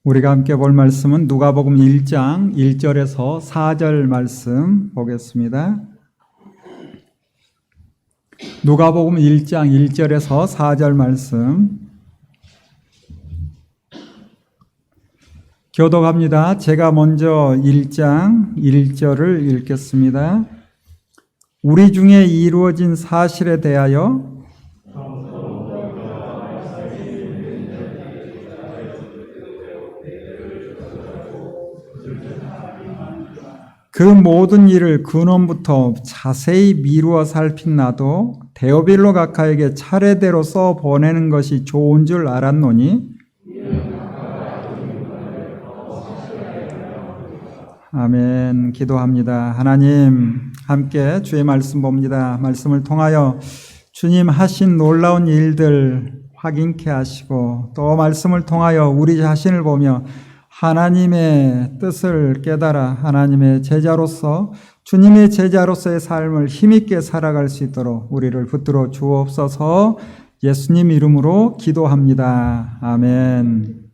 우리가 함께 볼 말씀은 누가복음 1장 1절에서 4절 말씀 보겠습니다. 누가복음 1장 1절에서 4절 말씀 교독합니다. 제가 먼저 1장 1절을 읽겠습니다. 우리 중에 이루어진 사실에 대하여 그 모든 일을 근원부터 자세히 미루어 살핀 나도 데오빌로 각하에게 차례대로 써 보내는 것이 좋은 줄 알았노니 아멘. 기도합니다. 하나님 함께 주의 말씀 봅니다. 말씀을 통하여 주님 하신 놀라운 일들 확인케 하시고 또 말씀을 통하여 우리 자신을 보며 하나님의 뜻을 깨달아 하나님의 제자로서 주님의 제자로서의 삶을 힘있게 살아갈 수 있도록 우리를 붙들어 주옵소서. 예수님 이름으로 기도합니다. 아멘.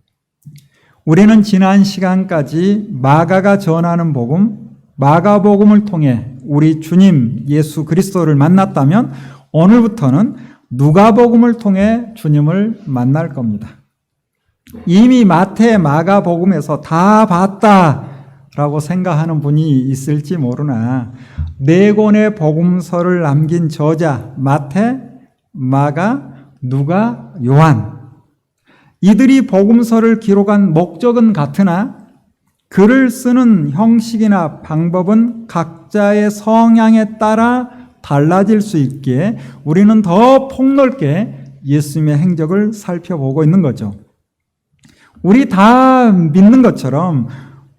우리는 지난 시간까지 마가가 전하는 복음, 마가복음을 통해 우리 주님 예수 그리스도를 만났다면 오늘부터는 누가복음을 통해 주님을 만날 겁니다. 이미 마태, 마가복음에서 다 봤다라고 생각하는 분이 있을지 모르나 네 권의 복음서를 남긴 저자 마태, 마가, 누가, 요한 이들이 복음서를 기록한 목적은 같으나 글을 쓰는 형식이나 방법은 각자의 성향에 따라 달라질 수 있기에 우리는 더 폭넓게 예수님의 행적을 살펴보고 있는 거죠. 우리 다 믿는 것처럼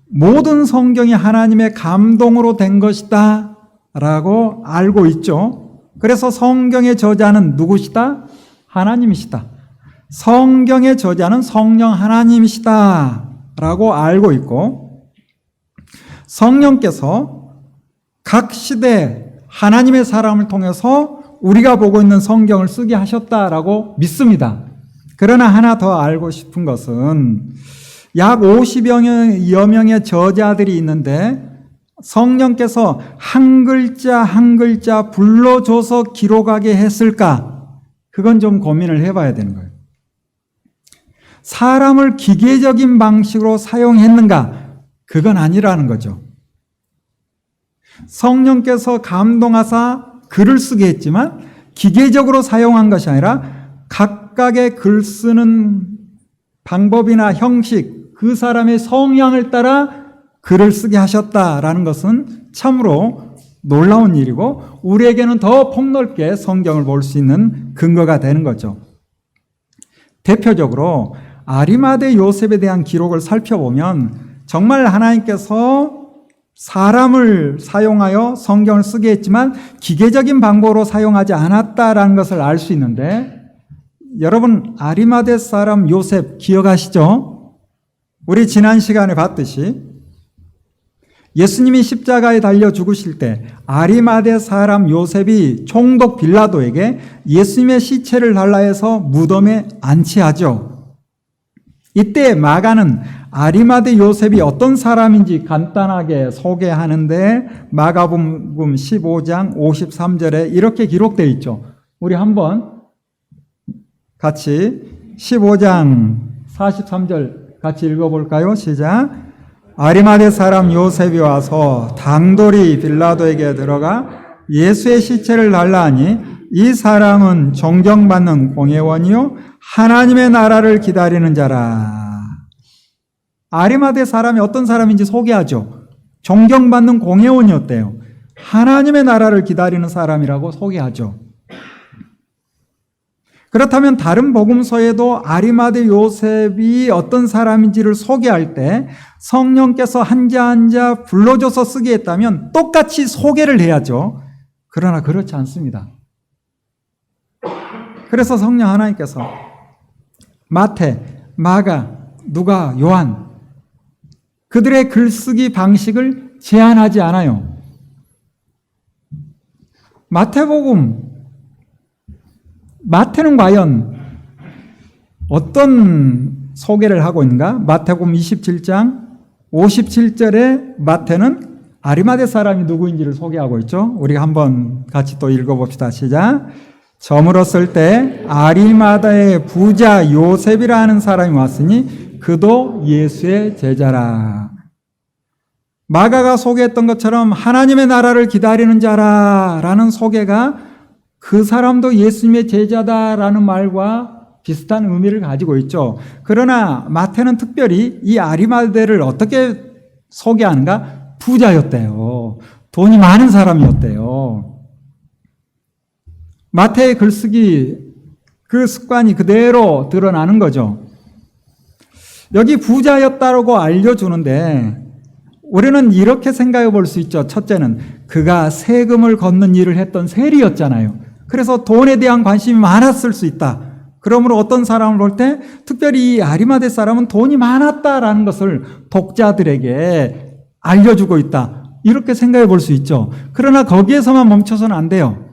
모든 성경이 하나님의 감동으로 된 것이다 라고 알고 있죠. 그래서 성경의 저자는 누구시다? 하나님이시다. 성경의 저자는 성령 하나님이시다 라고 알고 있고 성령께서 각 시대 하나님의 사람을 통해서 우리가 보고 있는 성경을 쓰게 하셨다라고 믿습니다. 그러나 하나 더 알고 싶은 것은 약 50여 명의 저자들이 있는데 성령께서 한 글자 한 글자 불러줘서 기록하게 했을까? 그건 좀 고민을 해봐야 되는 거예요. 사람을 기계적인 방식으로 사용했는가? 그건 아니라는 거죠. 성령께서 감동하사 글을 쓰게 했지만 기계적으로 사용한 것이 아니라 각각의 글 쓰는 방법이나 형식, 그 사람의 성향을 따라 글을 쓰게 하셨다라는 것은 참으로 놀라운 일이고 우리에게는 더 폭넓게 성경을 볼 수 있는 근거가 되는 거죠. 대표적으로 아리마대 요셉에 대한 기록을 살펴보면 정말 하나님께서 사람을 사용하여 성경을 쓰게 했지만 기계적인 방법으로 사용하지 않았다라는 것을 알 수 있는데 여러분 아리마대 사람 요셉 기억하시죠? 우리 지난 시간에 봤듯이 예수님이 십자가에 달려 죽으실 때 아리마대 사람 요셉이 총독 빌라도에게 예수님의 시체를 달라 해서 무덤에 안치하죠. 이때 마가는 아리마대 요셉이 어떤 사람인지 간단하게 소개하는데 마가복음 15장 53절에 이렇게 기록되어 있죠. 우리 한번 같이 15장 43절 같이 읽어볼까요? 시작. 아리마대 사람 요셉이 와서 당돌이 빌라도에게 들어가 예수의 시체를 달라 하니 이 사람은 존경받는 공회원이요 하나님의 나라를 기다리는 자라. 아리마대 사람이 어떤 사람인지 소개하죠. 존경받는 공회원이었대요. 하나님의 나라를 기다리는 사람이라고 소개하죠. 그렇다면 다른 복음서에도 아리마대 요셉이 어떤 사람인지를 소개할 때 성령께서 한자 한자 불러줘서 쓰게 했다면 똑같이 소개를 해야죠. 그러나 그렇지 않습니다. 그래서 성령 하나님께서 마태, 마가, 누가, 요한 그들의 글쓰기 방식을 제한하지 않아요. 마태는 과연 어떤 소개를 하고 있는가? 마태복음 27장 57절에 마태는 아리마대 사람이 누구인지를 소개하고 있죠. 우리가 한번 같이 또 읽어봅시다. 시작. 저물었을 때 아리마다의 부자 요셉이라 하는 사람이 왔으니 그도 예수의 제자라. 마가가 소개했던 것처럼 하나님의 나라를 기다리는 자라라는 소개가 그 사람도 예수님의 제자다라는 말과 비슷한 의미를 가지고 있죠. 그러나 마태는 특별히 이 아리마대를 어떻게 소개하는가? 부자였대요. 돈이 많은 사람이었대요. 마태의 글쓰기 그 습관이 그대로 드러나는 거죠. 여기 부자였다고 알려주는데 우리는 이렇게 생각해 볼 수 있죠. 첫째는 그가 세금을 걷는 일을 했던 세리였잖아요. 그래서 돈에 대한 관심이 많았을 수 있다. 그러므로 어떤 사람을 볼 때 특별히 이 아리마대 사람은 돈이 많았다라는 것을 독자들에게 알려주고 있다. 이렇게 생각해 볼 수 있죠. 그러나 거기에서만 멈춰서는 안 돼요.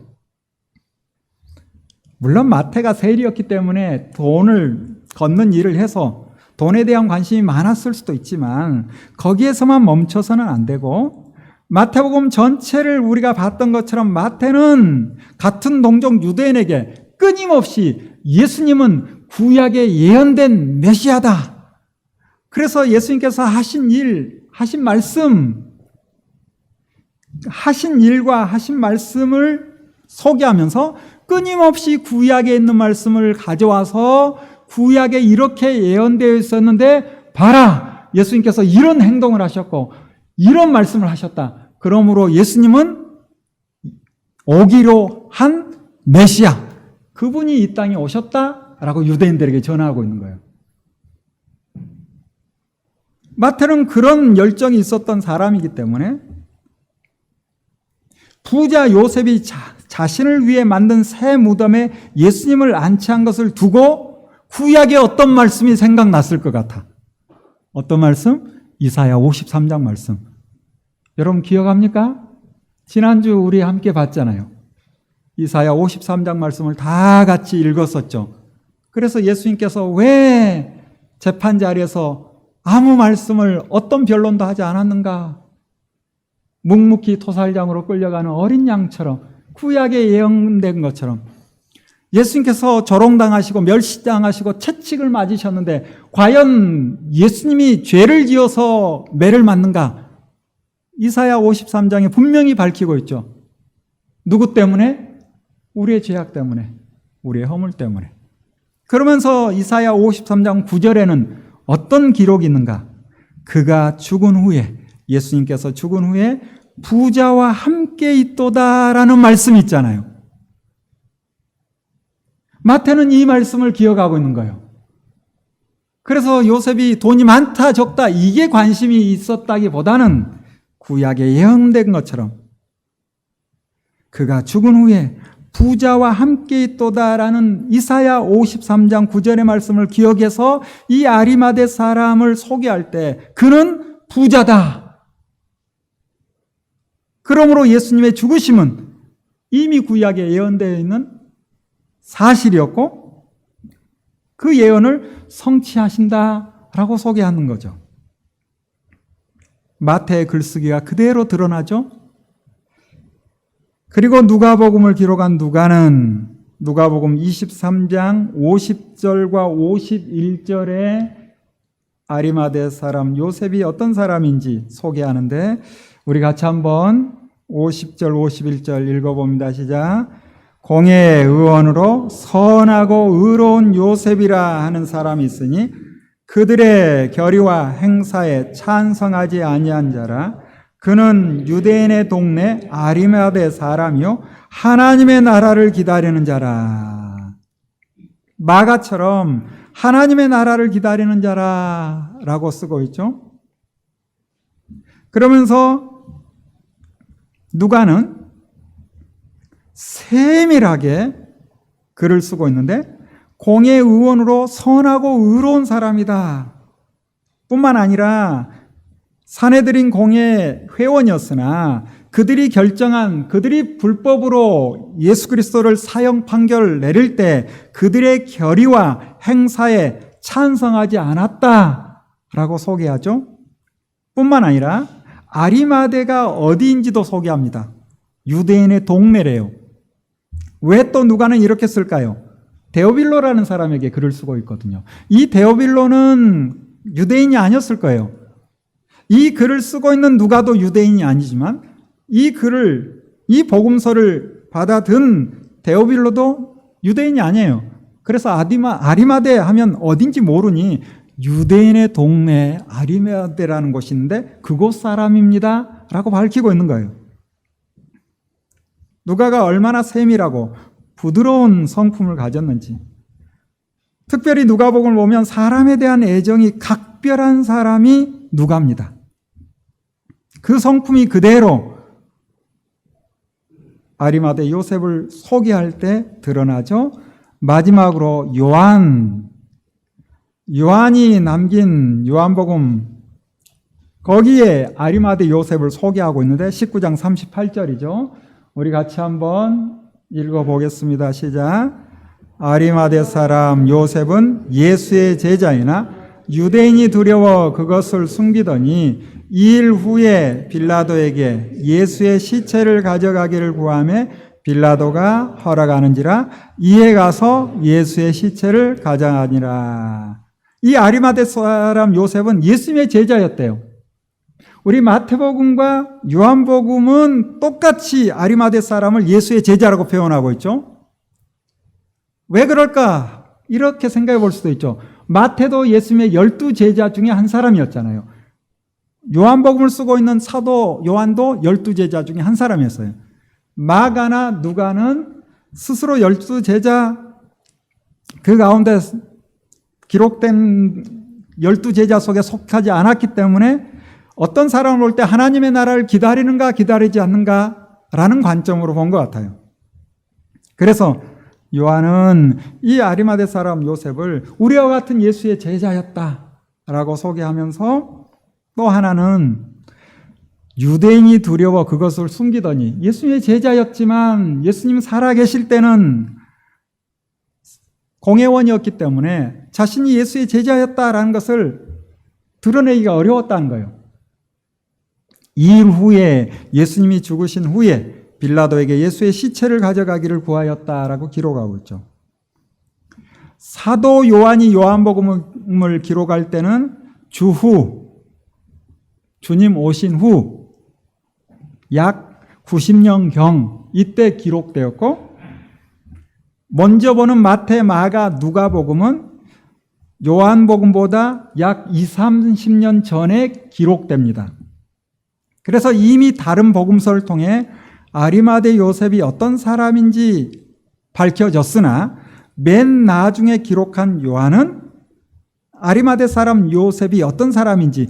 물론 마태가 세리였기 때문에 돈을 걷는 일을 해서 돈에 대한 관심이 많았을 수도 있지만 거기에서만 멈춰서는 안 되고 마태복음 전체를 우리가 봤던 것처럼 마태는 같은 동족 유대인에게 끊임없이 예수님은 구약에 예언된 메시아다. 그래서 예수님께서 하신 일, 하신 말씀, 하신 일과 하신 말씀을 소개하면서 끊임없이 구약에 있는 말씀을 가져와서 구약에 이렇게 예언되어 있었는데 봐라! 예수님께서 이런 행동을 하셨고 이런 말씀을 하셨다. 그러므로 예수님은 오기로 한 메시아, 그분이 이 땅에 오셨다라고 유대인들에게 전하고 있는 거예요. 마태는 그런 열정이 있었던 사람이기 때문에 부자 요셉이 자신을 위해 만든 새 무덤에 예수님을 안치한 것을 두고 구약의 어떤 말씀이 생각났을 것 같아. 어떤 말씀? 이사야 53장 말씀. 여러분 기억합니까? 지난주 우리 함께 봤잖아요. 이사야 53장 말씀을 다 같이 읽었었죠. 그래서 예수님께서 왜 재판 자리에서 아무 말씀을 어떤 변론도 하지 않았는가? 묵묵히 토살장으로 끌려가는 어린 양처럼 구약에 예언된 것처럼 예수님께서 조롱당하시고 멸시당하시고 채찍을 맞으셨는데 과연 예수님이 죄를 지어서 매를 맞는가? 이사야 53장에 분명히 밝히고 있죠. 누구 때문에? 우리의 죄악 때문에, 우리의 허물 때문에. 그러면서 이사야 53장 9절에는 어떤 기록이 있는가? 그가 죽은 후에, 예수님께서 죽은 후에 부자와 함께 있도다라는 말씀이 있잖아요. 마태는 이 말씀을 기억하고 있는 거예요. 그래서 요셉이 돈이 많다 적다 이게 관심이 있었다기보다는 구약에 예언된 것처럼 그가 죽은 후에 부자와 함께 있도다라는 이사야 53장 9절의 말씀을 기억해서 이 아리마대 사람을 소개할 때 그는 부자다. 그러므로 예수님의 죽으심은 이미 구약에 예언되어 있는 사실이었고 그 예언을 성취하신다라고 소개하는 거죠. 마태의 글쓰기가 그대로 드러나죠. 그리고 누가복음을 기록한 누가는 누가복음 23장 50절과 51절에 아리마대 사람 요셉이 어떤 사람인지 소개하는데 우리 같이 한번 50절 51절 읽어봅니다. 시작. 공회의 의원으로 선하고 의로운 요셉이라 하는 사람이 있으니 그들의 결의와 행사에 찬성하지 아니한 자라. 그는 유대인의 동네 아리마대 사람이요 하나님의 나라를 기다리는 자라. 마가처럼 하나님의 나라를 기다리는 자라라고 쓰고 있죠. 그러면서 누가는 세밀하게 글을 쓰고 있는데 공회 의원으로 선하고 의로운 사람이다 뿐만 아니라 산헤드린 공회 회원이었으나 그들이 결정한 그들이 불법으로 예수 그리스도를 사형 판결을 내릴 때 그들의 결의와 행사에 찬성하지 않았다라고 소개하죠. 뿐만 아니라 아리마대가 어디인지도 소개합니다. 유대인의 동네래요. 왜 또 누가는 이렇게 쓸까요? 데오빌로라는 사람에게 글을 쓰고 있거든요. 이 데오빌로는 유대인이 아니었을 거예요. 이 글을 쓰고 있는 누가도 유대인이 아니지만 이 복음서를 받아든 데오빌로도 유대인이 아니에요. 그래서 아리마대 하면 어딘지 모르니 유대인의 동네 아리마대라는 곳인데 그곳 사람입니다 라고 밝히고 있는 거예요. 누가가 얼마나 세밀하고 부드러운 성품을 가졌는지, 특별히 누가복음을 보면 사람에 대한 애정이 각별한 사람이 누가입니다. 그 성품이 그대로 아리마대 요셉을 소개할 때 드러나죠. 마지막으로 요한이 남긴 요한복음, 거기에 아리마대 요셉을 소개하고 있는데 19장 38절이죠. 우리 같이 한번 읽어보겠습니다. 시작. 아리마대 사람 요셉은 예수의 제자이나 유대인이 두려워 그것을 숨기더니 2일 후에 빌라도에게 예수의 시체를 가져가기를 구하며 빌라도가 허락하는지라 이에 가서 예수의 시체를 가져가니라. 이 아리마대 사람 요셉은 예수님의 제자였대요. 우리 마태복음과 요한복음은 똑같이 아리마대 사람을 예수의 제자라고 표현하고 있죠. 왜 그럴까? 이렇게 생각해 볼 수도 있죠. 마태도 예수님의 12제자 중에 한 사람이었잖아요. 요한복음을 쓰고 있는 사도 요한도 12제자 중에 한 사람이었어요. 마가나 누가는 스스로 12제자 그 가운데 기록된 12제자 속에 속하지 않았기 때문에 어떤 사람을 볼 때 하나님의 나라를 기다리는가 기다리지 않는가라는 관점으로 본 것 같아요. 그래서 요한은 이 아리마대 사람 요셉을 우리와 같은 예수의 제자였다라고 소개하면서 또 하나는 유대인이 두려워 그것을 숨기더니 예수님의 제자였지만 예수님 살아계실 때는 공회원이었기 때문에 자신이 예수의 제자였다라는 것을 드러내기가 어려웠다는 거예요. 2일 후에 예수님이 죽으신 후에 빌라도에게 예수의 시체를 가져가기를 구하였다라고 기록하고 있죠. 사도 요한이 요한복음을 기록할 때는 주후, 주님 오신 후 약 90년경 이때 기록되었고, 먼저 보는 마태, 마가, 누가복음은 요한복음보다 약 20, 30년 전에 기록됩니다. 그래서 이미 다른 복음서를 통해 아리마대 요셉이 어떤 사람인지 밝혀졌으나 맨 나중에 기록한 요한은 아리마대 사람 요셉이 어떤 사람인지,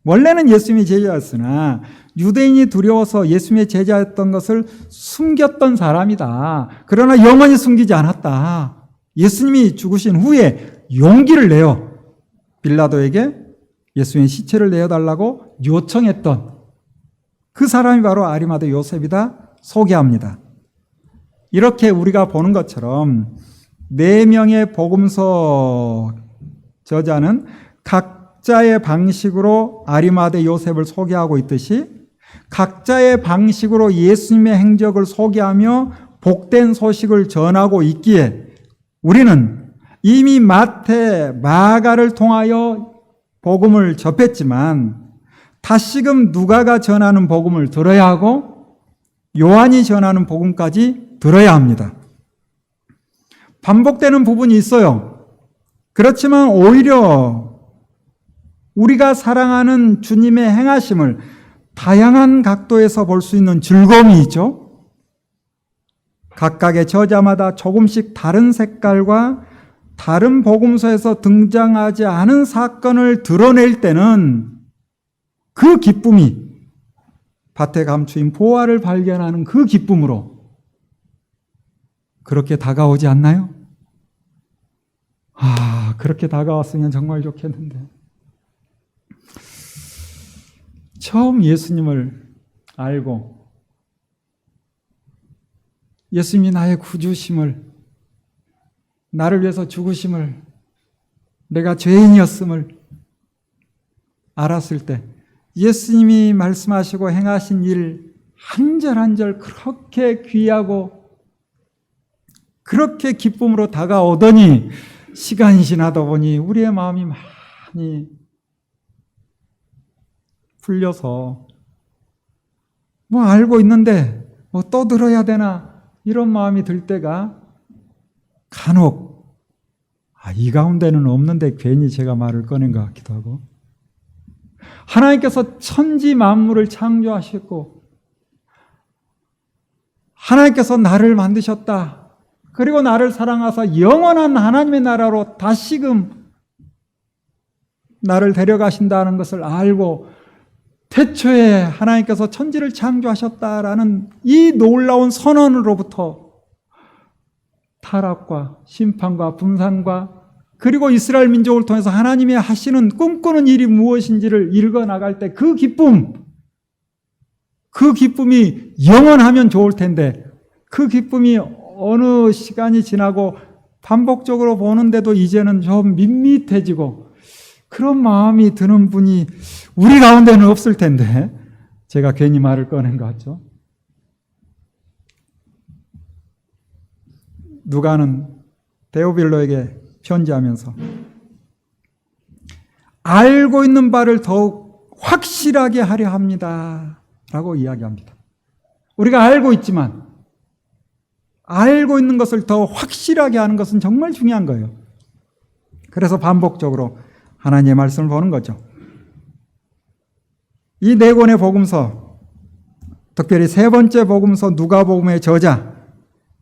원래는 예수님의 제자였으나 유대인이 두려워서 예수님의 제자였던 것을 숨겼던 사람이다. 그러나 영원히 숨기지 않았다. 예수님이 죽으신 후에 용기를 내어 빌라도에게 예수님의 시체를 내어달라고 요청했던 그 사람이 바로 아리마대 요셉이다 소개합니다. 이렇게 우리가 보는 것처럼 4명의 복음서 저자는 각자의 방식으로 아리마대 요셉을 소개하고 있듯이 각자의 방식으로 예수님의 행적을 소개하며 복된 소식을 전하고 있기에 우리는 이미 마태, 마가를 통하여 복음을 접했지만 다시금 누가가 전하는 복음을 들어야 하고 요한이 전하는 복음까지 들어야 합니다. 반복되는 부분이 있어요. 그렇지만 오히려 우리가 사랑하는 주님의 행하심을 다양한 각도에서 볼 수 있는 즐거움이 있죠. 각각의 저자마다 조금씩 다른 색깔과 다른 복음서에서 등장하지 않은 사건을 드러낼 때는 그 기쁨이 밭에 감추인 보화를 발견하는 그 기쁨으로 그렇게 다가오지 않나요? 그렇게 다가왔으면 정말 좋겠는데. 처음 예수님을 알고 예수님이 나의 구주심을 나를 위해서 죽으심을, 내가 죄인이었음을 알았을 때 예수님이 말씀하시고 행하신 일 한 절 한 절 그렇게 귀하고 그렇게 기쁨으로 다가오더니 시간이 지나다 보니 우리의 마음이 많이 풀려서 뭐 알고 있는데 뭐 또 들어야 되나 이런 마음이 들 때가 간혹 이 가운데는 없는데 괜히 제가 말을 꺼낸 것 같기도 하고, 하나님께서 천지 만물을 창조하셨고 하나님께서 나를 만드셨다. 그리고 나를 사랑하사 영원한 하나님의 나라로 다시금 나를 데려가신다는 것을 알고 태초에 하나님께서 천지를 창조하셨다라는 이 놀라운 선언으로부터 타락과 심판과 분산과 그리고 이스라엘 민족을 통해서 하나님이 하시는 꿈꾸는 일이 무엇인지를 읽어나갈 때 그 기쁨이 영원하면 좋을 텐데 그 기쁨이 어느 시간이 지나고 반복적으로 보는데도 이제는 좀 밋밋해지고 그런 마음이 드는 분이 우리 가운데는 없을 텐데 제가 괜히 말을 꺼낸 것 같죠. 누가는 데오빌로에게 편지하면서 알고 있는 바를 더욱 확실하게 하려 합니다 라고 이야기합니다. 우리가 알고 있지만 알고 있는 것을 더 확실하게 하는 것은 정말 중요한 거예요. 그래서 반복적으로 하나님의 말씀을 보는 거죠. 이 네 권의 복음서, 특별히 세 번째 복음서 누가복음의 저자,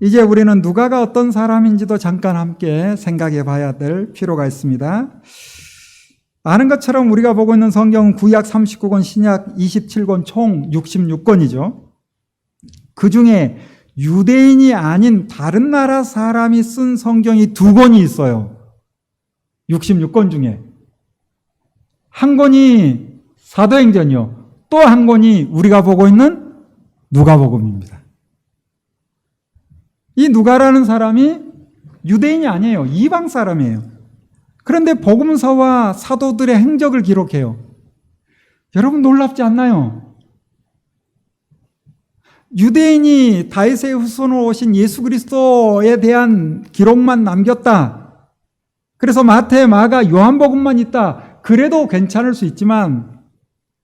이제 우리는 누가가 어떤 사람인지도 잠깐 함께 생각해 봐야 될 필요가 있습니다. 아는 것처럼 우리가 보고 있는 성경은 구약 39권, 신약 27권, 총 66권이죠. 그 중에 유대인이 아닌 다른 나라 사람이 쓴 성경이 2권이 있어요. 66권 중에. 한 권이 사도행전이요. 또 한 권이 우리가 보고 있는 누가복음입니다. 이 누가라는 사람이 유대인이 아니에요. 이방 사람이에요. 그런데 복음서와 사도들의 행적을 기록해요. 여러분 놀랍지 않나요? 유대인이 다윗의 후손으로 오신 예수 그리스도에 대한 기록만 남겼다. 그래서 마태, 마가, 요한복음만 있다. 그래도 괜찮을 수 있지만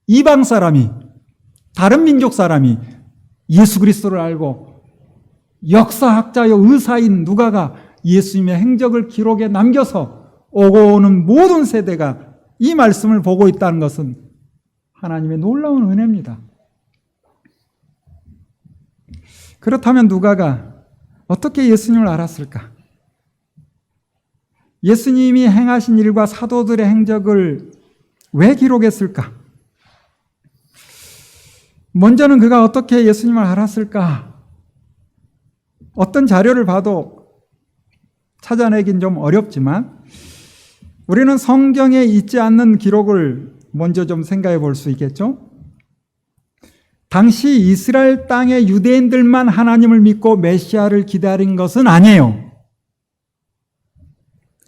이방 사람이, 다른 민족 사람이 예수 그리스도를 알고 역사학자여 의사인 누가가 예수님의 행적을 기록에 남겨서 오고 오는 모든 세대가 이 말씀을 보고 있다는 것은 하나님의 놀라운 은혜입니다. 그렇다면 누가가 어떻게 예수님을 알았을까? 예수님이 행하신 일과 사도들의 행적을 왜 기록했을까? 먼저는 그가 어떻게 예수님을 알았을까? 어떤 자료를 봐도 찾아내긴 좀 어렵지만 우리는 성경에 있지 않는 기록을 먼저 좀 생각해 볼 수 있겠죠? 당시 이스라엘 땅의 유대인들만 하나님을 믿고 메시아를 기다린 것은 아니에요.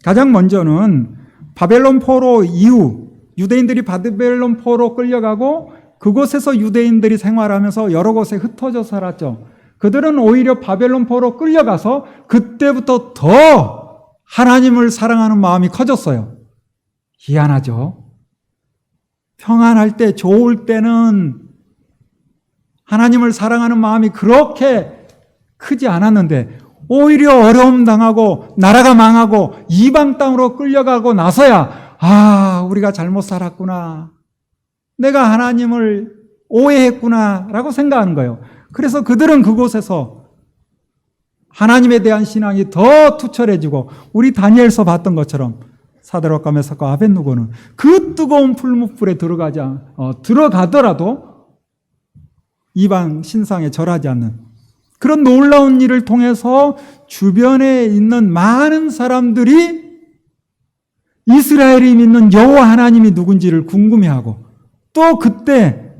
가장 먼저는 바벨론 포로 이후 유대인들이 바벨론 포로 끌려가고 그곳에서 유대인들이 생활하면서 여러 곳에 흩어져 살았죠. 그들은 오히려 바벨론 포로 끌려가서 그때부터 더 하나님을 사랑하는 마음이 커졌어요. 희한하죠? 평안할 때, 좋을 때는 하나님을 사랑하는 마음이 그렇게 크지 않았는데 오히려 어려움 당하고 나라가 망하고 이방 땅으로 끌려가고 나서야 우리가 잘못 살았구나. 내가 하나님을 오해했구나 라고 생각하는 거예요. 그래서 그들은 그곳에서 하나님에 대한 신앙이 더 투철해지고 우리 다니엘서 봤던 것처럼 사드락과 메삭과 아벳느고는 그 뜨거운 풀무불에 들어가더라도 이방 신상에 절하지 않는 그런 놀라운 일을 통해서 주변에 있는 많은 사람들이 이스라엘이 믿는 여호와 하나님이 누군지를 궁금해하고 또 그때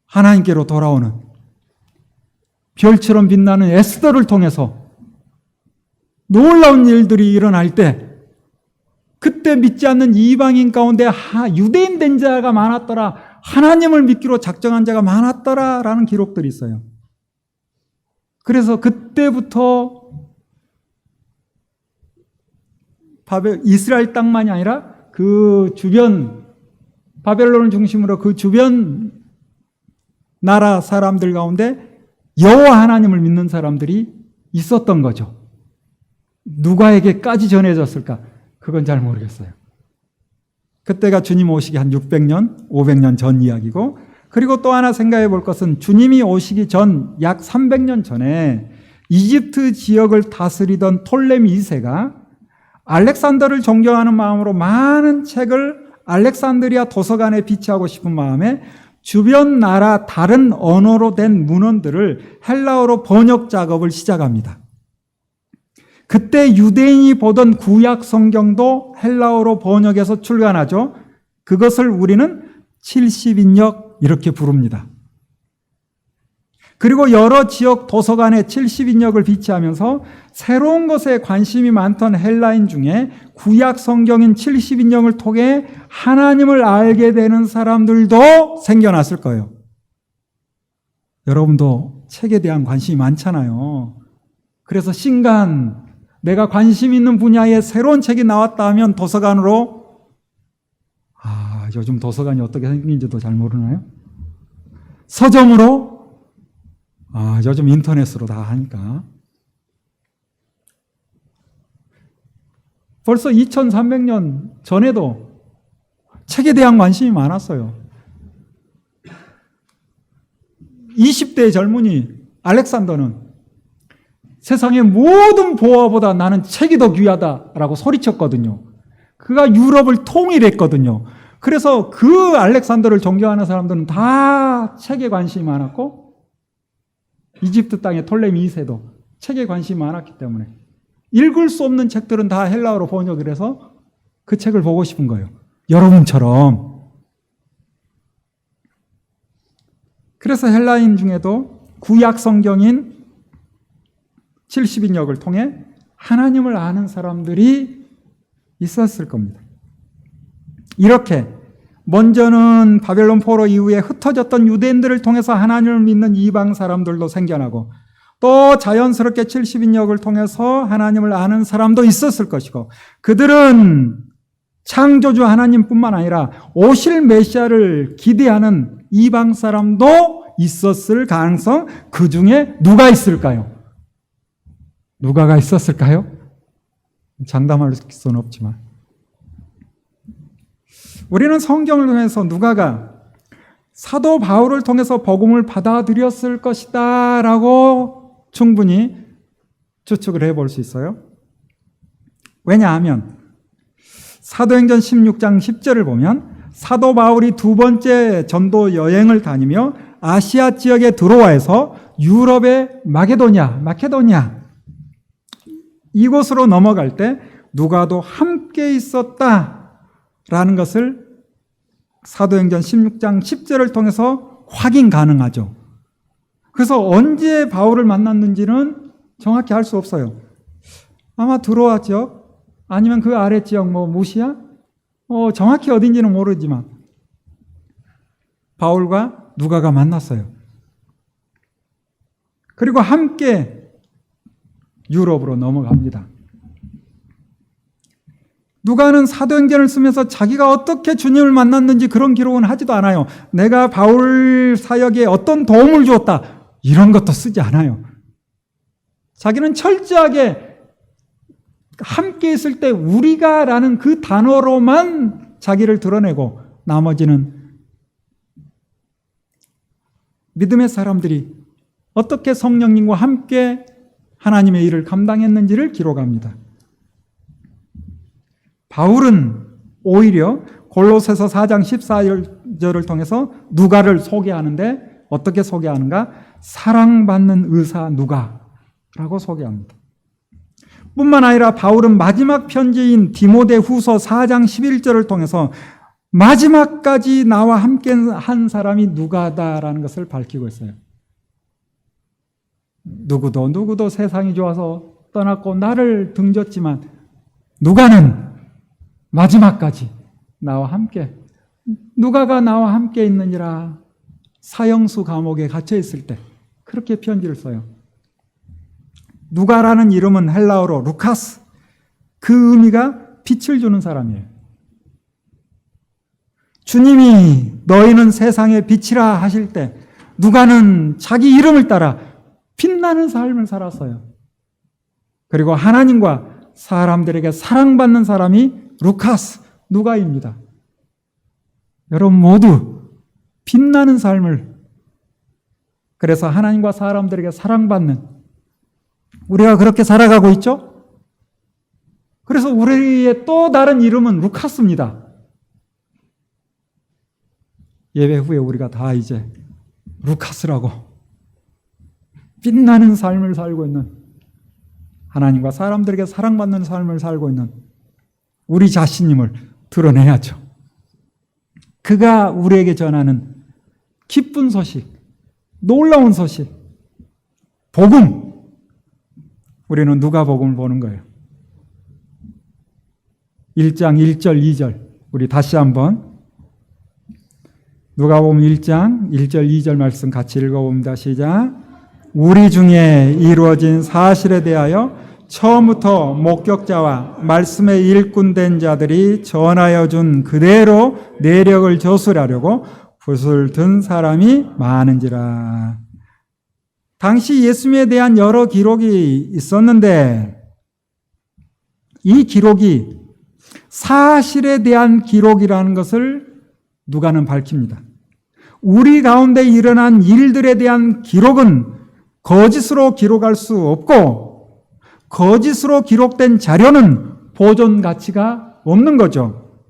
하나님께로 돌아오는 별처럼 빛나는 에스더를 통해서 놀라운 일들이 일어날 때 그때 믿지 않는 이방인 가운데 유대인 된 자가 많았더라. 하나님을 믿기로 작정한 자가 많았더라 라는 기록들이 있어요. 그래서 그때부터 이스라엘 땅만이 아니라 그 주변 바벨론을 중심으로 그 주변 나라 사람들 가운데 여호와 하나님을 믿는 사람들이 있었던 거죠. 누가에게까지 전해졌을까? 그건 잘 모르겠어요. 그때가 주님 오시기 한 600년, 500년 전 이야기고, 그리고 또 하나 생각해 볼 것은 주님이 오시기 전 약 300년 전에 이집트 지역을 다스리던 톨레미 2세가 알렉산더를 존경하는 마음으로 많은 책을 알렉산드리아 도서관에 비치하고 싶은 마음에 주변 나라 다른 언어로 된 문헌들을 헬라어로 번역 작업을 시작합니다. 그때 유대인이 보던 구약 성경도 헬라어로 번역해서 출간하죠. 그것을 우리는 70인역 이렇게 부릅니다. 그리고 여러 지역 도서관에 70인역을 비치하면서 새로운 것에 관심이 많던 헬라인 중에 구약 성경인 70인역을 통해 하나님을 알게 되는 사람들도 생겨났을 거예요. 여러분도 책에 대한 관심이 많잖아요. 그래서 신간, 내가 관심 있는 분야에 새로운 책이 나왔다 하면 도서관으로, 요즘 도서관이 어떻게 생긴지도 잘 모르나요? 서점으로, 요즘 인터넷으로 다 하니까. 벌써 2300년 전에도 책에 대한 관심이 많았어요. 20대의 젊은이 알렉산더는 세상의 모든 보화보다 나는 책이 더 귀하다라고 소리쳤거든요. 그가 유럽을 통일했거든요. 그래서 그 알렉산더를 존경하는 사람들은 다 책에 관심이 많았고, 이집트 땅의 톨레미 2세도 책에 관심이 많았기 때문에 읽을 수 없는 책들은 다 헬라어로 번역을 해서 그 책을 보고 싶은 거예요. 여러분처럼. 그래서 헬라인 중에도 구약 성경인 70인역을 통해 하나님을 아는 사람들이 있었을 겁니다. 이렇게 먼저는 바벨론 포로 이후에 흩어졌던 유대인들을 통해서 하나님을 믿는 이방 사람들도 생겨나고, 또 자연스럽게 70인역을 통해서 하나님을 아는 사람도 있었을 것이고, 그들은 창조주 하나님뿐만 아니라 오실 메시아를 기대하는 이방 사람도 있었을 가능성, 그 중에 누가 있을까요? 누가가 있었을까요? 장담할 수는 없지만 우리는 성경을 통해서 누가가 사도 바울을 통해서 복음을 받아들였을 것이다 라고 충분히 추측을 해볼 수 있어요. 왜냐하면 사도행전 16장 10절을 보면 사도 바울이 두 번째 전도 여행을 다니며 아시아 지역에 들어와서 유럽의 마케도니아 이곳으로 넘어갈 때 누가도 함께 있었다라는 것을 사도행전 16장 10절을 통해서 확인 가능하죠. 그래서 언제 바울을 만났는지는 정확히 알 수 없어요. 아마 드로아 지역 아니면 그 아래 지역 무시아 정확히 어딘지는 모르지만 바울과 누가가 만났어요. 그리고 함께 유럽으로 넘어갑니다. 누가는 사도행전을 쓰면서 자기가 어떻게 주님을 만났는지 그런 기록은 하지도 않아요. 내가 바울 사역에 어떤 도움을 주었다 이런 것도 쓰지 않아요. 자기는 철저하게 함께 있을 때 우리가 라는 그 단어로만 자기를 드러내고 나머지는 믿음의 사람들이 어떻게 성령님과 함께 하나님의 일을 감당했는지를 기록합니다. 바울은 오히려 골로새서 4장 14절을 통해서 누가를 소개하는데 어떻게 소개하는가? 사랑받는 의사 누가라고 소개합니다. 뿐만 아니라 바울은 마지막 편지인 디모데후서 4장 11절을 통해서 마지막까지 나와 함께 한 사람이 누가다라는 것을 밝히고 있어요. 누구도 세상이 좋아서 떠났고 나를 등졌지만 누가는 마지막까지 나와 함께, 누가가 나와 함께 있느니라. 사형수 감옥에 갇혀 있을 때 그렇게 편지를 써요. 누가라는 이름은 헬라어로 루카스, 그 의미가 빛을 주는 사람이에요. 주님이 너희는 세상의 빛이라 하실 때 누가는 자기 이름을 따라 빛나는 삶을 살았어요. 그리고 하나님과 사람들에게 사랑받는 사람이 루카스, 누가입니다. 여러분 모두 빛나는 삶을, 그래서 하나님과 사람들에게 사랑받는, 우리가 그렇게 살아가고 있죠? 그래서 우리의 또 다른 이름은 루카스입니다. 예배 후에 우리가 다 이제 루카스라고 빛나는 삶을 살고 있는, 하나님과 사람들에게 사랑받는 삶을 살고 있는 우리 자신임을 드러내야죠. 그가 우리에게 전하는 기쁜 소식, 놀라운 소식, 복음. 우리는 누가복음을 보는 거예요. 1장 1절 2절 우리 다시 한번 누가복음 1장 1절 2절 말씀 같이 읽어봅니다. 시작. 우리 중에 이루어진 사실에 대하여 처음부터 목격자와 말씀의 일꾼된 자들이 전하여 준 그대로 내력을 저술하려고 붓을 든 사람이 많은지라. 당시 예수님에 대한 여러 기록이 있었는데 이 기록이 사실에 대한 기록이라는 것을 누가는 밝힙니다. 우리 가운데 일어난 일들에 대한 기록은 거짓으로 기록할 수 없고 거짓으로 기록된 자료는 보존 가치가 없는 거죠.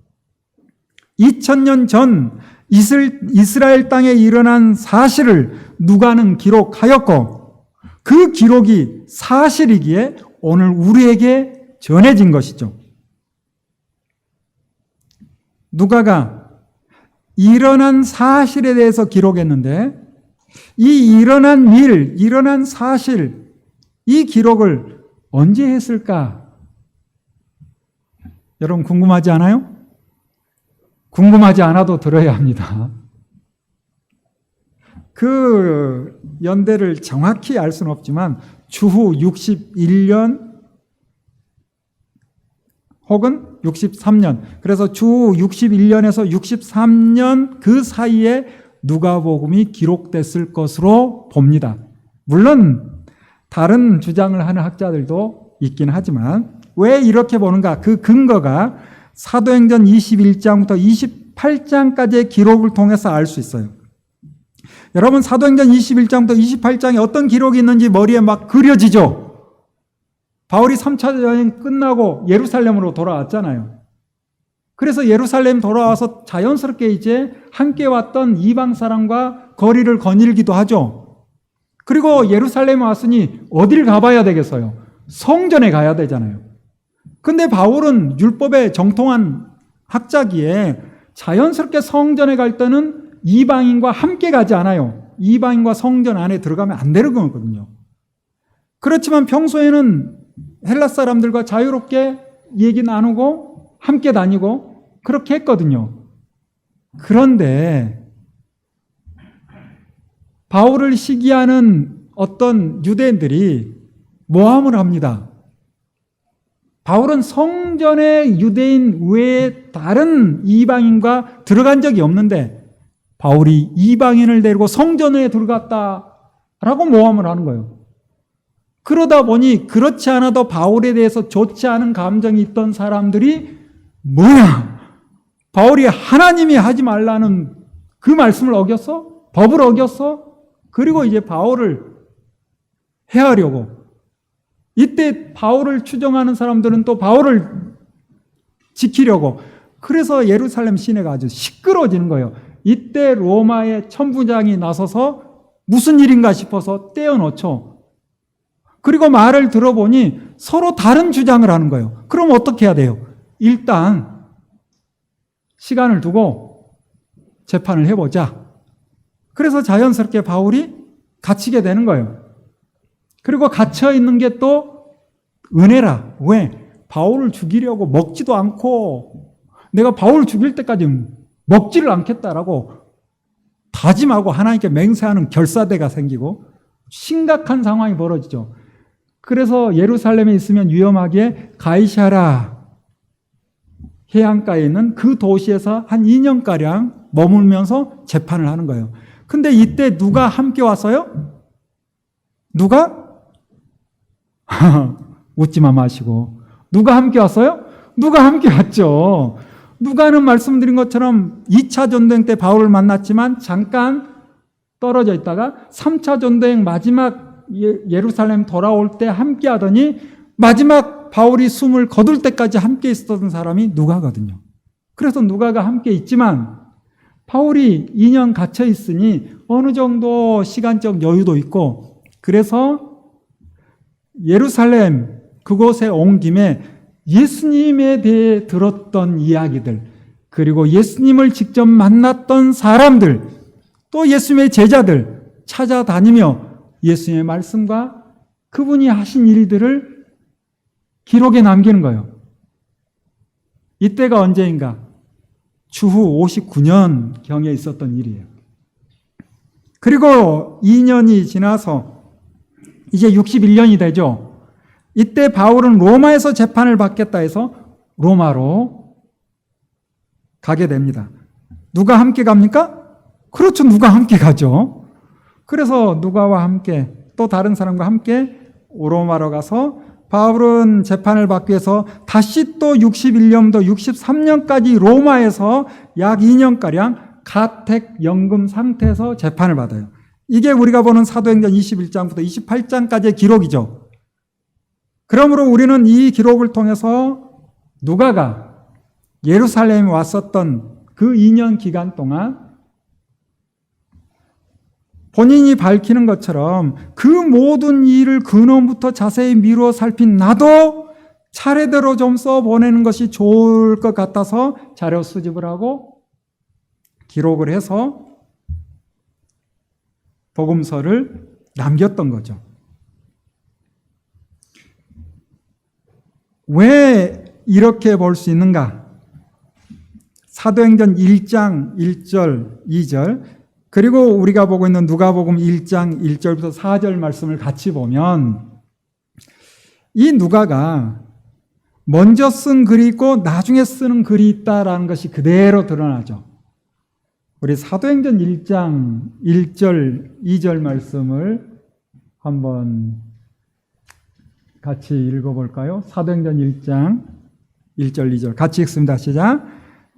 2000년 전 이스라엘 땅에 일어난 사실을 누가는 기록하였고 그 기록이 사실이기에 오늘 우리에게 전해진 것이죠. 누가가 일어난 사실에 대해서 기록했는데 이 일어난 일, 일어난 사실, 이 기록을 언제 했을까? 여러분 궁금하지 않아요? 궁금하지 않아도 들어야 합니다. 그 연대를 정확히 알 수는 없지만 주후 61년 혹은 63년, 그래서 주후 61년에서 63년 그 사이에 누가복음이 기록됐을 것으로 봅니다. 물론 다른 주장을 하는 학자들도 있긴 하지만 왜 이렇게 보는가? 그 근거가 사도행전 21장부터 28장까지의 기록을 통해서 알 수 있어요. 여러분 사도행전 21장부터 28장에 어떤 기록이 있는지 머리에 막 그려지죠? 바울이 3차 여행 끝나고 예루살렘으로 돌아왔잖아요. 그래서 예루살렘 돌아와서 자연스럽게 이제 함께 왔던 이방 사람과 거리를 거닐기도 하죠. 그리고 예루살렘에 왔으니 어딜 가봐야 되겠어요? 성전에 가야 되잖아요. 근데 바울은 율법에 정통한 학자기에 자연스럽게 성전에 갈 때는 이방인과 함께 가지 않아요. 이방인과 성전 안에 들어가면 안 되는 거거든요. 그렇지만 평소에는 헬라 사람들과 자유롭게 얘기 나누고 함께 다니고 그렇게 했거든요. 그런데 바울을 시기하는 어떤 유대인들이 모함을 합니다. 바울은 성전에 유대인 외에 다른 이방인과 들어간 적이 없는데 바울이 이방인을 데리고 성전에 들어갔다라고 모함을 하는 거예요. 그러다 보니 그렇지 않아도 바울에 대해서 좋지 않은 감정이 있던 사람들이 뭐야? 바울이 하나님이 하지 말라는 그 말씀을 어겼어? 법을 어겼어? 그리고 이제 바울을 해하려고. 이때 바울을 추종하는 사람들은 또 바울을 지키려고. 그래서 예루살렘 시내가 아주 시끄러워지는 거예요. 이때 로마의 천부장이 나서서 무슨 일인가 싶어서 떼어놓죠. 그리고 말을 들어보니 서로 다른 주장을 하는 거예요. 그럼 어떻게 해야 돼요? 일단 시간을 두고 재판을 해보자. 그래서 자연스럽게 바울이 갇히게 되는 거예요. 그리고 갇혀 있는 게 또 은혜라. 왜? 바울을 죽이려고 먹지도 않고 내가 바울을 죽일 때까지 먹지를 않겠다라고 다짐하고 하나님께 맹세하는 결사대가 생기고 심각한 상황이 벌어지죠. 그래서 예루살렘에 있으면 위험하기에 가이사랴 해안가에 있는 그 도시에서 한 2년가량 머물면서 재판을 하는 거예요. 근데 이때 누가 함께 왔어요? 누가? 웃지만 마시고. 누가 함께 왔어요? 누가 함께 왔죠. 누가는 말씀드린 것처럼 2차 전쟁 때 바울을 만났지만 잠깐 떨어져 있다가 3차 전쟁 마지막 예루살렘 돌아올 때 함께 하더니 마지막 바울이 숨을 거둘 때까지 함께 있었던 사람이 누가거든요. 그래서 누가가 함께 있지만 바울이 2년 갇혀 있으니 어느 정도 시간적 여유도 있고 그래서 예루살렘 그곳에 온 김에 예수님에 대해 들었던 이야기들 그리고 예수님을 직접 만났던 사람들 또 예수님의 제자들 찾아다니며 예수님의 말씀과 그분이 하신 일들을 기록에 남기는 거예요. 이때가 언제인가? 주후 59년경에 있었던 일이에요. 그리고 2년이 지나서 이제 61년이 되죠. 이때 바울은 로마에서 재판을 받겠다 해서 로마로 가게 됩니다. 누가 함께 갑니까? 그렇죠. 누가 함께 가죠. 그래서 누가와 함께 또 다른 사람과 함께 로마로 가서 바울은 재판을 받기 위해서 다시 또 61년부터 63년까지 로마에서 약 2년가량 가택연금 상태에서 재판을 받아요. 이게 우리가 보는 사도행전 21장부터 28장까지의 기록이죠. 그러므로 우리는 이 기록을 통해서 누가가 예루살렘에 왔었던 그 2년 기간 동안 본인이 밝히는 것처럼 그 모든 일을 근원부터 자세히 미루어 살핀 나도 차례대로 좀 써보내는 것이 좋을 것 같아서 자료 수집을 하고 기록을 해서 복음서를 남겼던 거죠. 왜 이렇게 볼 수 있는가? 사도행전 1장 1절, 2절 그리고 우리가 보고 있는 누가복음 1장 1절부터 4절 말씀을 같이 보면 이 누가가 먼저 쓴 글이 있고 나중에 쓰는 글이 있다라는 것이 그대로 드러나죠. 우리 사도행전 1장 1절, 2절 말씀을 한번 같이 읽어볼까요? 사도행전 1장 1절, 2절 같이 읽습니다. 시작.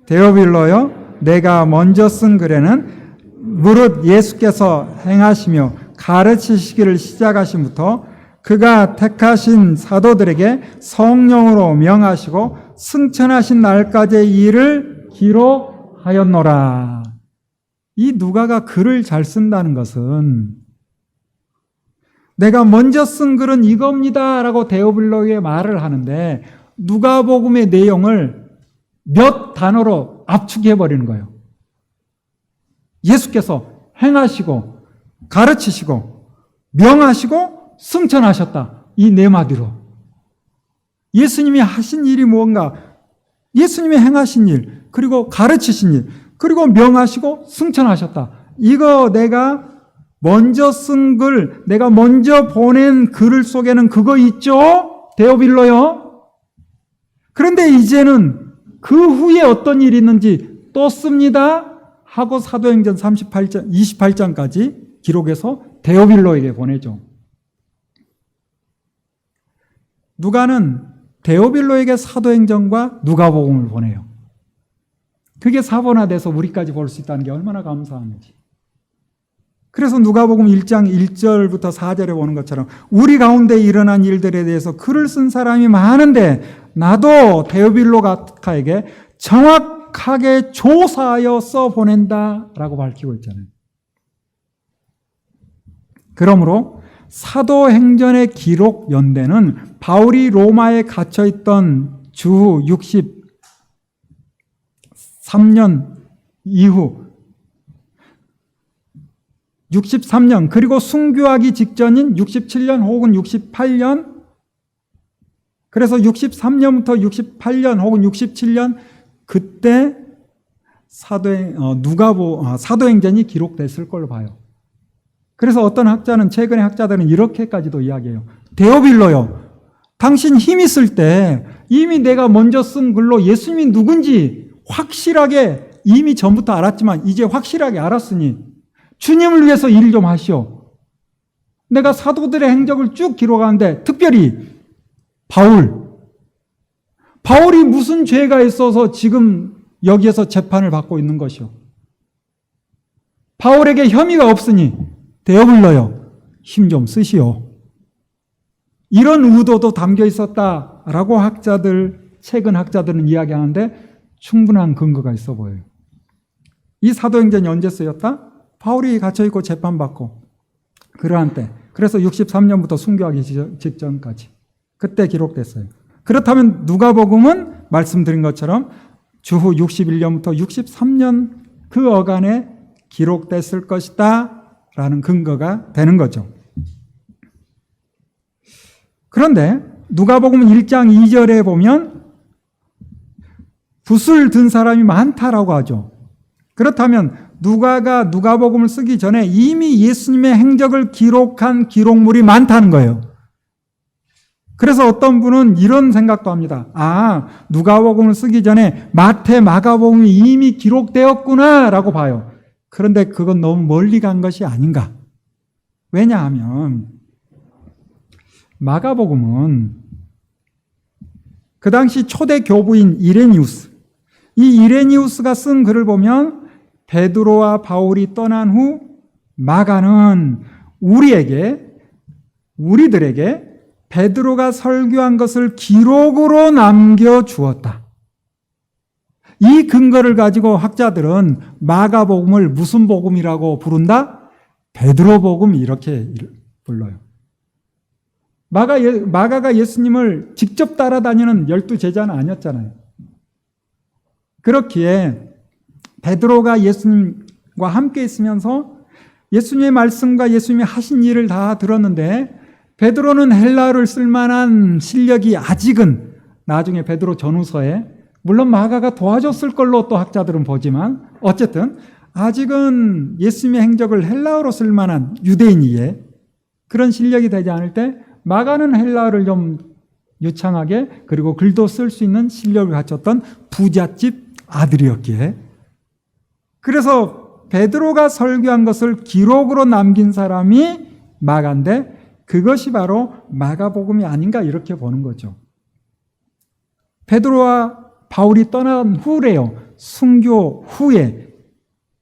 데오빌로여, 내가 먼저 쓴 글에는 무릇 예수께서 행하시며 가르치시기를 시작하심부터 그가 택하신 사도들에게 성령으로 명하시고 승천하신 날까지의 일을 기록하였노라. 이 누가가 글을 잘 쓴다는 것은 내가 먼저 쓴 글은 이겁니다 라고 데오빌로에게 말을 하는데 누가복음의 내용을 몇 단어로 압축해버리는 거예요. 예수께서 행하시고 가르치시고 명하시고 승천하셨다. 이 네 마디로. 예수님이 하신 일이 무언가, 예수님이 행하신 일, 그리고 가르치신 일, 그리고 명하시고 승천하셨다. 이거 내가 먼저 쓴 글, 내가 먼저 보낸 글 속에는 그거 있죠? 데오빌로요. 그런데 이제는 그 후에 어떤 일이 있는지 또 씁니다. 하고 사도행전 28장까지 기록해서 데오빌로에게 보내죠. 누가는 데오빌로에게 사도행전과 누가복음을 보내요. 그게 사본화돼서 우리까지 볼 수 있다는 게 얼마나 감사한지. 그래서 누가복음 1장 1절부터 4절에 보는 것처럼 우리 가운데 일어난 일들에 대해서 글을 쓴 사람이 많은데 나도 데오빌로 각하에게 정확하게 조사하여 써보낸다라고 밝히고 있잖아요. 그러므로 사도행전의 기록 연대는 바울이 로마에 갇혀있던 주 63년 이후 63년 그리고 순교하기 직전인 67년 혹은 68년 그래서 63년부터 68년 혹은 67년 그때 사도행전이 기록됐을 걸로 봐요. 그래서 어떤 학자는, 최근의 학자들은 이렇게까지도 이야기해요. 데오빌로요, 당신 힘 있을 때 이미 내가 먼저 쓴 글로 예수님이 누군지 확실하게 이미 전부터 알았지만 이제 확실하게 알았으니 주님을 위해서 일 좀 하시오. 내가 사도들의 행적을 쭉 기록하는데 특별히 바울이 무슨 죄가 있어서 지금 여기에서 재판을 받고 있는 것이오. 바울에게 혐의가 없으니 데오빌로요, 힘 좀 쓰시오. 이런 의도도 담겨 있었다라고 최근 학자들은 이야기하는데 충분한 근거가 있어 보여요. 이 사도행전이 언제 쓰였다? 바울이 갇혀있고 재판받고 그러한 때, 그래서 63년부터 순교하기 직전까지 그때 기록됐어요. 그렇다면 누가복음은 말씀드린 것처럼 주후 61년부터 63년 그 어간에 기록됐을 것이다 라는 근거가 되는 거죠. 그런데 누가복음 1장 2절에 보면 붓을 든 사람이 많다라고 하죠. 그렇다면 누가가 누가복음을 쓰기 전에 이미 예수님의 행적을 기록한 기록물이 많다는 거예요. 그래서 어떤 분은 이런 생각도 합니다. 누가복음을 쓰기 전에 마태, 마가복음이 이미 기록되었구나라고 봐요. 그런데 그건 너무 멀리 간 것이 아닌가. 왜냐하면 마가복음은 그 당시 초대 교부인 이레니우스, 이 이레니우스가 쓴 글을 보면 베드로와 바울이 떠난 후 마가는 우리들에게 베드로가 설교한 것을 기록으로 남겨주었다. 이 근거를 가지고 학자들은 마가복음을 무슨 복음이라고 부른다? 베드로복음 이렇게 불러요. 마가가 예수님을 직접 따라다니는 12제자는 아니었잖아요. 그렇기에 베드로가 예수님과 함께 있으면서 예수님의 말씀과 예수님이 하신 일을 다 들었는데 베드로는 헬라어를 쓸만한 실력이 아직은 나중에 베드로 전후서에 물론 마가가 도와줬을 걸로 또 학자들은 보지만 어쨌든 아직은 예수님의 행적을 헬라어로 쓸만한 유대인이기에 그런 실력이 되지 않을 때 마가는 헬라어를 좀 유창하게 그리고 글도 쓸 수 있는 실력을 갖췄던 부잣집 아들이었기에 그래서 베드로가 설교한 것을 기록으로 남긴 사람이 마가인데 그것이 바로 마가복음이 아닌가 이렇게 보는 거죠. 베드로와 바울이 떠난 후래요. 순교 후에.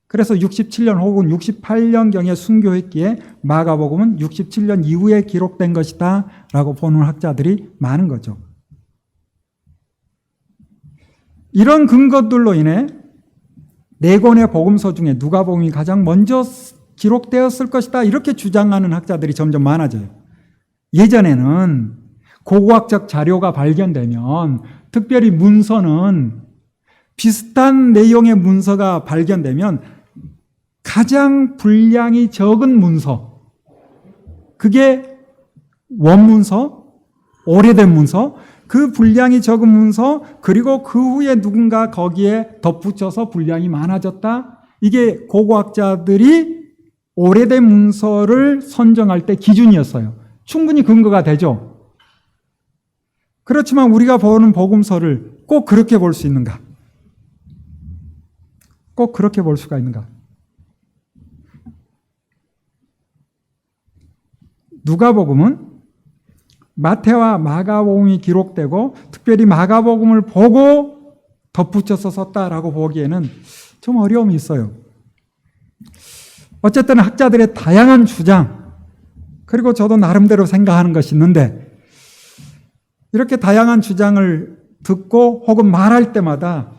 그래서 67년 혹은 68년경에 순교했기에 마가복음은 67년 이후에 기록된 것이다 라고 보는 학자들이 많은 거죠. 이런 근거들로 인해 네 권의 복음서 중에 누가복음이 가장 먼저 기록되었을 것이다 이렇게 주장하는 학자들이 점점 많아져요. 예전에는 고고학적 자료가 발견되면 특별히 문서는 비슷한 내용의 문서가 발견되면 가장 분량이 적은 문서, 그게 원문서, 오래된 문서, 그 분량이 적은 문서, 그리고 그 후에 누군가 거기에 덧붙여서 분량이 많아졌다. 이게 고고학자들이 오래된 문서를 선정할 때 기준이었어요. 충분히 근거가 되죠. 그렇지만 우리가 보는 복음서를 꼭 그렇게 볼 수 있는가? 꼭 그렇게 볼 수가 있는가? 누가복음은 마태와 마가복음이 기록되고 특별히 마가복음을 보고 덧붙여서 썼다라고 보기에는 좀 어려움이 있어요. 어쨌든 학자들의 다양한 주장, 그리고 저도 나름대로 생각하는 것이 있는데 이렇게 다양한 주장을 듣고 혹은 말할 때마다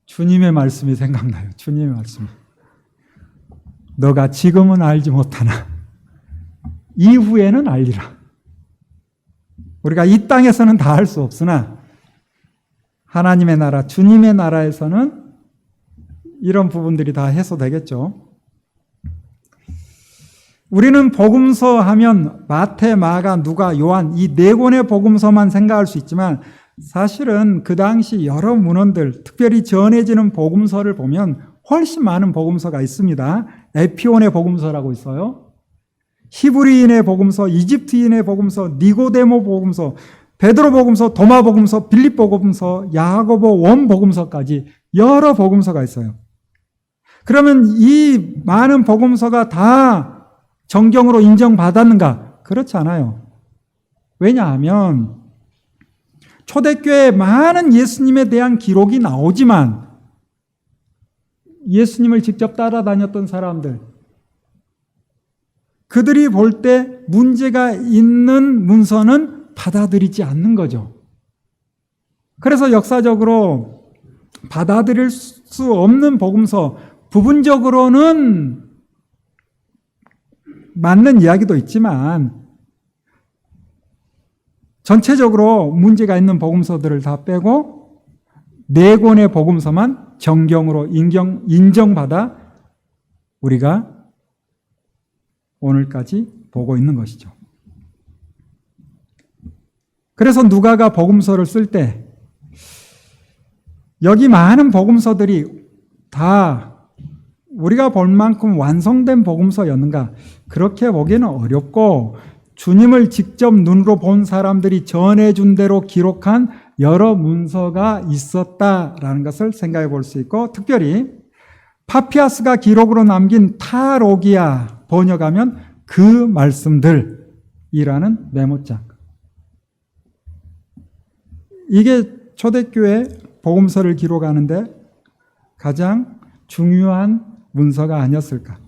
주님의 말씀이 생각나요. 주님의 말씀. 너가 지금은 알지 못하나 이후에는 알리라. 우리가 이 땅에서는 다 알 수 없으나 하나님의 나라, 주님의 나라에서는 이런 부분들이 다 해소되겠죠. 우리는 복음서 하면 마태, 마가, 누가, 요한 이 네 권의 복음서만 생각할 수 있지만 사실은 그 당시 여러 문헌들, 특별히 전해지는 복음서를 보면 훨씬 많은 복음서가 있습니다. 에피온의 복음서라고 있어요. 히브리인의 복음서, 이집트인의 복음서, 니고데모 복음서, 베드로 복음서, 도마 복음서, 빌립 복음서, 야고보 원 복음서까지 여러 복음서가 있어요. 그러면 이 많은 복음서가 다 정경으로 인정받았는가? 그렇지 않아요. 왜냐하면 초대교회에 많은 예수님에 대한 기록이 나오지만 예수님을 직접 따라다녔던 사람들, 그들이 볼 때 문제가 있는 문서는 받아들이지 않는 거죠. 그래서 역사적으로 받아들일 수 없는 복음서, 부분적으로는 맞는 이야기도 있지만 전체적으로 문제가 있는 복음서들을 다 빼고 네 권의 복음서만 정경으로 인정받아 우리가 오늘까지 보고 있는 것이죠. 그래서 누가가 복음서를 쓸 때 여기 많은 복음서들이 다 우리가 볼 만큼 완성된 복음서였는가? 그렇게 보기는 어렵고 주님을 직접 눈으로 본 사람들이 전해준 대로 기록한 여러 문서가 있었다라는 것을 생각해 볼 수 있고, 특별히 파피아스가 기록으로 남긴 타로기아 번역하면 그 말씀들이라는 메모장. 이게 초대교회 복음서를 기록하는데 가장 중요한 문서가 아니었을까.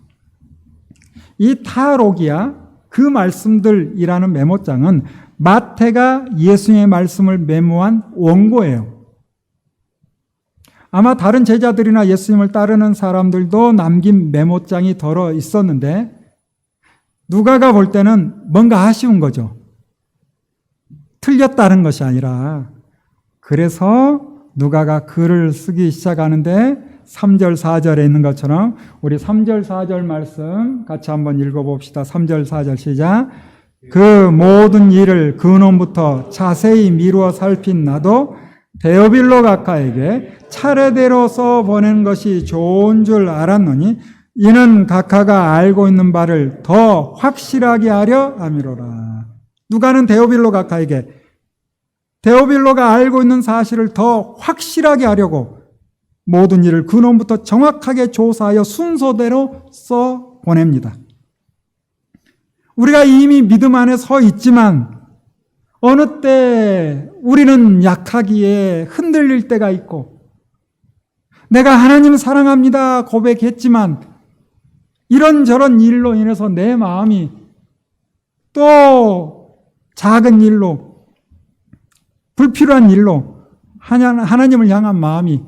이 타로기아, 그 말씀들이라는 메모장은 마태가 예수님의 말씀을 메모한 원고예요. 아마 다른 제자들이나 예수님을 따르는 사람들도 남긴 메모장이 덜어 있었는데 누가가 볼 때는 뭔가 아쉬운 거죠. 틀렸다는 것이 아니라, 그래서 누가가 글을 쓰기 시작하는데 3절, 4절에 있는 것처럼 우리 3절, 4절 말씀 같이 한번 읽어봅시다. 3절, 4절 시작. 그 모든 일을 근원부터 자세히 미루어 살핀 나도 데오빌로 각하에게 차례대로 써보낸 것이 좋은 줄 알았노니 이는 각하가 알고 있는 바를 더 확실하게 하려 함이로라. 누가는 데오빌로 각하에게 데오빌로가 알고 있는 사실을 더 확실하게 하려고 모든 일을 근원부터 정확하게 조사하여 순서대로 써 보냅니다. 우리가 이미 믿음 안에 서 있지만 어느 때 우리는 약하기에 흔들릴 때가 있고, 내가 하나님을 사랑합니다 고백했지만 이런저런 일로 인해서 내 마음이 또 작은 일로, 불필요한 일로 하나님을 향한 마음이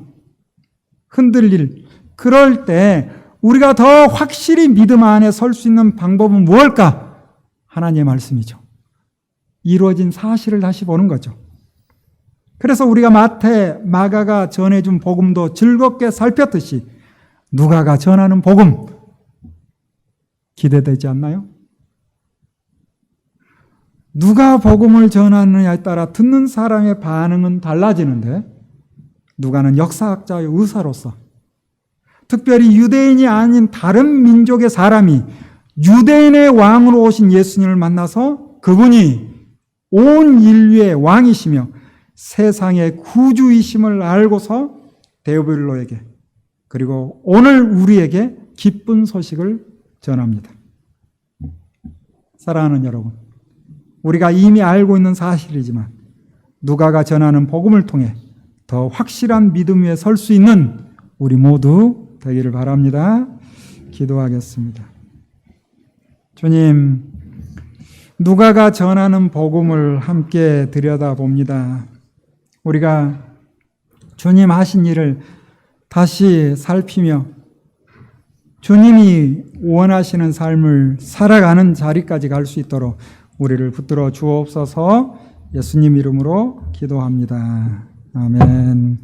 흔들릴, 그럴 때 우리가 더 확실히 믿음 안에 설 수 있는 방법은 무엇일까? 하나님의 말씀이죠. 이루어진 사실을 다시 보는 거죠. 그래서 우리가 마태, 마가가 전해준 복음도 즐겁게 살폈듯이 누가가 전하는 복음 기대되지 않나요? 누가 복음을 전하느냐에 따라 듣는 사람의 반응은 달라지는데, 누가는 역사학자의 의사로서 특별히 유대인이 아닌 다른 민족의 사람이 유대인의 왕으로 오신 예수님을 만나서 그분이 온 인류의 왕이시며 세상의 구주이심을 알고서 데오빌로에게, 그리고 오늘 우리에게 기쁜 소식을 전합니다. 사랑하는 여러분, 우리가 이미 알고 있는 사실이지만 누가가 전하는 복음을 통해 더 확실한 믿음 위에 설 수 있는 우리 모두 되기를 바랍니다. 기도하겠습니다. 주님, 누가가 전하는 복음을 함께 들여다봅니다. 우리가 주님 하신 일을 다시 살피며 주님이 원하시는 삶을 살아가는 자리까지 갈 수 있도록 우리를 붙들어 주옵소서. 예수님 이름으로 기도합니다. 아멘.